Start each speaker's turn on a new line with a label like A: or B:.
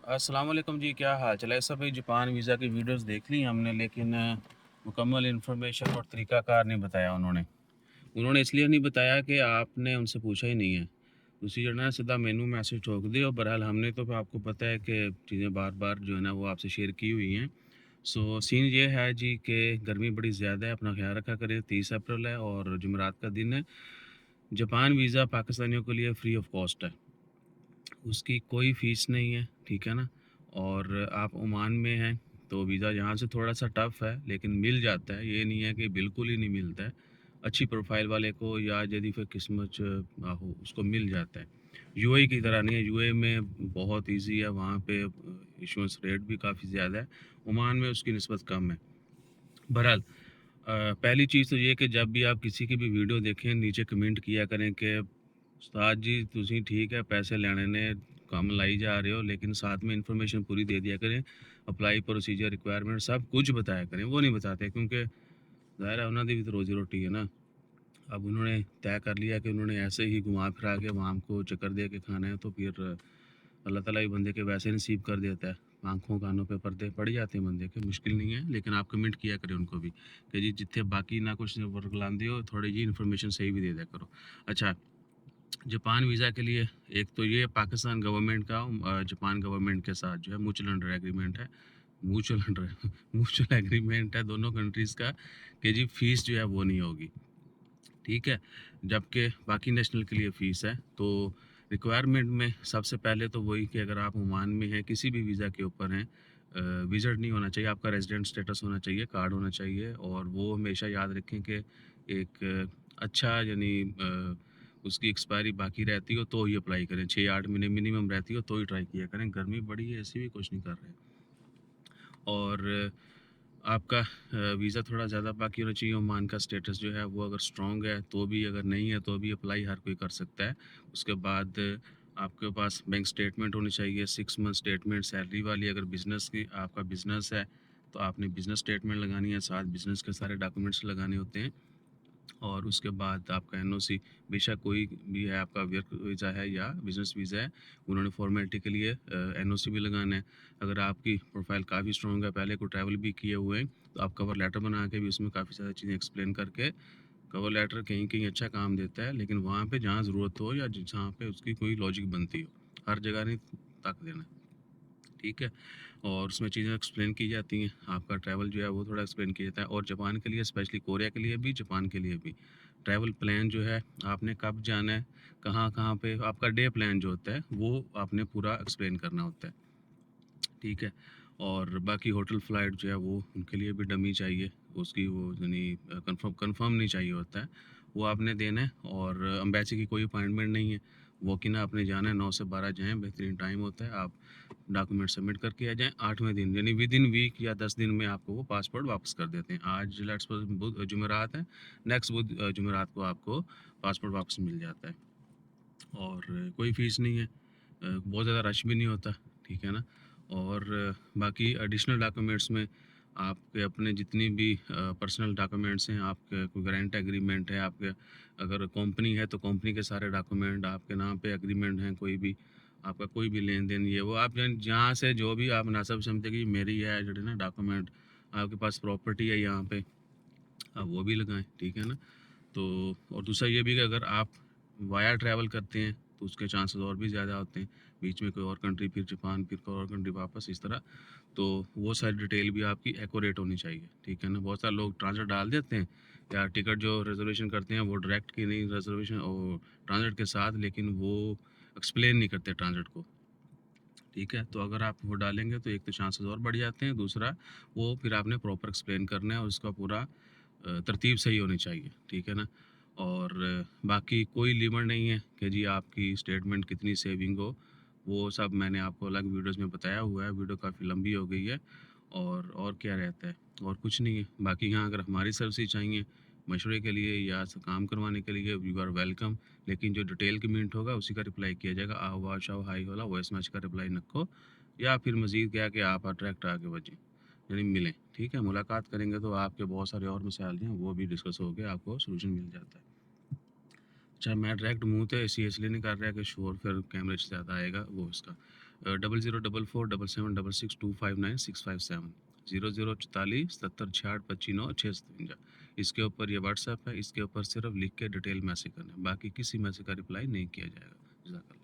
A: अस्सलाम वालेकुम जी, क्या हाल चाल है? सब भाई जापान वीज़ा की वीडियोस देख ली हमने, लेकिन मुकम्मल इन्फॉर्मेशन और तरीक़ाकार नहीं बताया उन्होंने। उन्होंने इसलिए नहीं बताया कि आपने उनसे पूछा ही नहीं है। उसी जो है ना सीधा मेनू मैसेज ठोक दिया। और बहरहाल हमने तो आपको पता है कि चीज़ें बार-बार जो है ना वो आपसे शेयर की हुई हैं। सो सीन ये है जी कि गर्मी बड़ी ज़्यादा है, अपना ख़्याल रखा करें। 30 अप्रैल है और जुमेरात का दिन है। जापान वीज़ा पाकिस्तानियों के लिए फ्री ऑफ कॉस्ट है। उसकी कोई फ़ीस नहीं है, ठीक है ना? और आप ओमान में हैं, तो वीज़ा यहाँ से थोड़ा-सा टफ़ है, लेकिन मिल जाता है। ये नहीं है कि बिल्कुल ही नहीं मिलता है। अच्छी प्रोफ़ाइल वाले को या यदि फिर किस्मत हो, उसको मिल जाता है। यूएई की तरह नहीं है, यूएई में बहुत ईज़ी है, वहाँ पे इश्यूएंस रेट भी काफ़ी ज़्यादा है। ओमान में उसकी निस्बत कम है। बहरहाल पहली चीज़ तो ये कि जब भी आप किसी की भी वीडियो देखें, नीचे कमेंट किया करें कि उस्ताद जी तुसी ठीक है, पैसे लेने ने कम लाई जा रहे हो, लेकिन साथ में इन्फॉर्मेशन पूरी दे दिया करें। अप्लाई प्रोसीजर रिक्वायरमेंट सब कुछ बताया करें। वो नहीं बताते क्योंकि ज़ाहिर है उन्होंने भी तो रोज़ी रोटी है ना। अब उन्होंने तय कर लिया कि उन्होंने ऐसे ही घुमा फिरा के वहाँ हमको चक्कर दे के खाना है, तो फिर अल्लाह ताला ही बंदे के वैसे नसीब कर देता है। आँखों कानों पे पर्दे पड़ जाते हैं बंदे के, मुश्किल नहीं है, लेकिन आप कमेंट किया करें उनको भी कि जी जिथे बाकी ना कुछ वर्क लांदे हो, थोड़ी जी इन्फॉर्मेशन सही भी दे दिया करो। अच्छा, जापान वीज़ा के लिए एक तो ये पाकिस्तान गवर्नमेंट का जापान गवर्नमेंट के साथ जो है म्यूचुअल अंडर एग्रीमेंट है। म्यूचुअल अंडर म्यूचुअल एग्रीमेंट है दोनों कंट्रीज़ का कि जी फ़ीस जो है वो नहीं होगी, ठीक है? जबकि बाकी नेशनल के लिए फ़ीस है। तो रिक्वायरमेंट में सबसे पहले तो वही कि अगर आप ओमान में हैं, किसी भी वीज़ा के ऊपर हैं, विज़िट नहीं होना चाहिए, आपका रेज़िडेंट स्टेटस होना चाहिए, कार्ड होना चाहिए। और वो हमेशा याद रखें कि एक अच्छा यानी उसकी एक्सपायरी बाकी रहती हो तो ही अप्लाई करें। 6-8 महीने मिनिमम रहती हो तो ही ट्राई किया करें। गर्मी बड़ी है, ऐसे भी कुछ नहीं कर रहे। और आपका वीज़ा थोड़ा ज़्यादा बाकी होना चाहिए। ओमान का स्टेटस जो है वो अगर स्ट्रॉन्ग है तो भी, अगर नहीं है तो भी अप्लाई हर कोई कर सकता है। उसके बाद आपके पास बैंक स्टेटमेंट होनी चाहिए, 6 मंथ स्टेटमेंट सैलरी वाली। अगर बिज़नेस की आपका बिज़नेस है तो आपने बिज़नेस स्टेटमेंट लगानी है, साथ बिज़नेस के सारे डॉक्यूमेंट्स लगाने होते हैं। और उसके बाद आपका एनओसी, बेशक कोई भी है, आपका वर्क वीज़ा है या बिज़नेस वीज़ा है, उन्होंने फॉर्मेलिटी के लिए एनओसी भी लगाना है। अगर आपकी प्रोफाइल काफ़ी स्ट्रॉन्ग है, पहले कोई ट्रैवल भी किए हुए हैं, तो आप कवर लेटर बना के भी उसमें काफ़ी सारी चीज़ें एक्सप्लेन करके, कवर लेटर कहीं कहीं अच्छा काम देता है, लेकिन वहाँ पे जहाँ ज़रूरत हो या जहाँ पे उसकी कोई लॉजिक बनती हो, हर जगह नहीं ताक देना, ठीक है? और उसमें चीज़ें एक्सप्लेन की जाती हैं। आपका ट्रैवल जो है वो थोड़ा एक्सप्लेन किया जाता है। और जापान के लिए स्पेशली, कोरिया के लिए भी, जापान के लिए भी ट्रैवल प्लान जो है, आपने कब जाना है, कहाँ-कहाँ पे, आपका डे प्लान जो होता है वो आपने पूरा एक्सप्लेन करना होता है, ठीक है? और बाकी होटल फ़्लाइट जो है वो उनके लिए भी डमी चाहिए, उसकी वो यानी कन्फर्म कन्फर्म नहीं चाहिए होता है, वो आपने देना है। और एम्बेसी की कोई अपॉइंटमेंट नहीं है, वॉक इन आपने जाना है, 9 से 12 जाएँ, बेहतरीन टाइम होता है। आप डॉक्यूमेंट सबमिट करके आ जाएँ, 8वें दिन यानी विदिन वीक या 10 दिन में आपको वो पासपोर्ट वापस कर देते हैं। आज लेट्स सपोज़ जुमेरात है, नेक्स्ट जुमेरात को आपको पासपोर्ट वापस मिल जाता है। और कोई फ़ीस नहीं है, बहुत ज़्यादा रश भी नहीं होता, ठीक है ना? और बाकी एडिशनल डॉक्यूमेंट्स में आपके अपने जितनी भी पर्सनल डॉक्यूमेंट्स हैं, आपके कोई गारंटी एग्रीमेंट है, आपके अगर कंपनी है तो कंपनी के सारे डॉक्यूमेंट, आपके नाम पे एग्रीमेंट हैं, कोई भी आपका कोई भी लेन देन, ये वो आप जहाँ से जो भी आप नासब समझते कि मेरी है जो है ना डॉक्यूमेंट, आपके पास प्रॉपर्टी है यहाँ पे, आप वो भी लगाएं, ठीक है ना? तो और दूसरा ये भी कि अगर आप वाया ट्रैवल करते हैं तो उसके चांसेस और भी ज़्यादा होते हैं, बीच में कोई और कंट्री, फिर जापान, फिर कोई और कंट्री वापस, इस तरह। तो वो सारी डिटेल भी आपकी एक्यूरेट होनी चाहिए, ठीक है ना? बहुत सारे लोग ट्रांसलेट डाल देते हैं या टिकट जो रिजर्वेशन करते हैं वो डायरेक्ट की नहीं, रिजर्वेशन और ट्रांसलेट के साथ, लेकिन वो एक्सप्लेन नहीं करते ट्रांसलेट को, ठीक है? तो अगर आप वो डालेंगे तो एक तो चांसेस और बढ़ जाते हैं, दूसरा वो फिर आपने प्रॉपर एक्सप्लेन करना है और उसका पूरा तरतीब सही होनी चाहिए, ठीक है ना? और बाकी कोई लिमिट नहीं है कि जी आपकी स्टेटमेंट कितनी सेविंग हो, वो सब मैंने आपको अलग वीडियोस में बताया हुआ है। वीडियो काफ़ी लंबी हो गई है। और क्या रहता है, और कुछ नहीं है। बाकी यहाँ अगर हमारी सर्विस चाहिए मशवरे के लिए या काम करवाने के लिए, यू आर वेलकम। लेकिन जो डिटेल कमेंट होगा उसी का रिप्लाई किया जाएगा। आओ वाह शाओ हाई होला वॉइस मैच का रिप्लाई नखो, या फिर मज़ीद क्या कि आप डायरेक्ट आगे बजें, यानी मिलें, ठीक है? मुलाकात करेंगे तो आपके बहुत सारे और मसाइल हैं वो भी डिस्कस होके आपको सॉल्यूशन मिल जाता है। अच्छा, मैं डायरेक्ट मुँह पे इसलिए नहीं कर रहा कि शोर फिर कैमरे से ज़्यादा आएगा वो इसका। 00447766259657 0044 77 66 25 9 657। इसके ऊपर ये व्हाट्सएप है, इसके ऊपर सिर्फ लिख के डिटेल मैसेज करना है, बाकी किसी मैसेज का रिप्लाई नहीं किया जाएगा। जज़ाकल्लाह।